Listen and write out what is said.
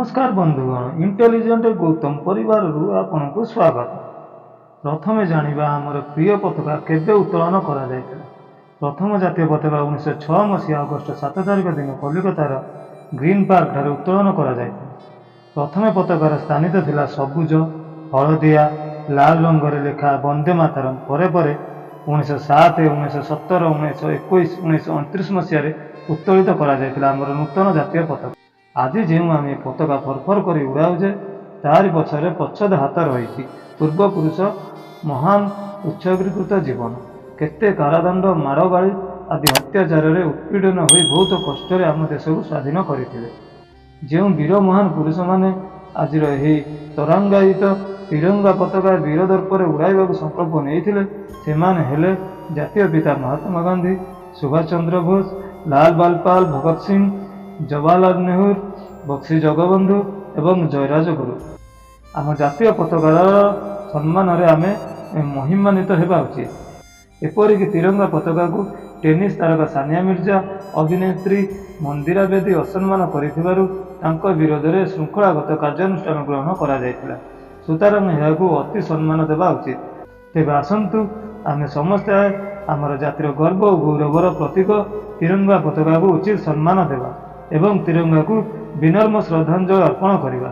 नमस्कार बंधुगण इंटेलिजेंट गौतम परिवार आपन को स्वागत। प्रथमे जानिबा आमर प्रिय पताका केबे उत्तोलन करा जायतिला। प्रथम जातीय पताका 1906 मसीहा अगस्ट 7 तारिख दिन कलिकतार ग्रीन पार्क ठारे उत्तोलन करा जायतिला। प्रथमे पताकार स्थानित थिला सबुज हलदिया लाल रंगरे लेखा वंदे मातरम। परे परे 1907 1917 1921 1929 मसीह उत्तोलित करा जायतिला आमर नूतन जातीय पताका। आज जो आम पताका फरफर कर उड़ाऊे तार पछरे प्रच्छद हाथ रही पूर्वपुरुष महान उत्सर्गीकृत जीवन केते कारादंड माड़ गाड़ी आदि अत्याचार उत्पीड़न हो बहुत कष्ट आम देश को स्वाधीन करते। जो वीर महान पुरुष मैंने आज तरांगायित तिरंगा पताका वीर दर्पर उड़ाइबा संकल्प नहीं हेले जातीय पिता महात्मा गांधी, सुभाष चंद्र बोस, लाल बालपाल, भगत सिंह, जवाहरलाल नेहरू, बक्सी जगबंधु एवं जयराज गुरु। आम जातीय पताकार सम्मान आम महिमान्वित होगा उचित। एपरिक तिरंगा पताका को टेनिस तारका सानिया मिर्जा, अभिनेत्री मंदिरा बेदी असम्मान कर विरोध में श्रृंखलागत कार्यानुष्ठान ग्रहण कर सुतरां यह अति सम्मान देवा उचित। तेज आसतु आम समस्ते आमर जातिर गर्व और गौरवर प्रतीक तिरंगा पताका को उचित सम्मान देवा एवं तिरंगा को विनम्र श्रद्धांजलि अर्पण करवा।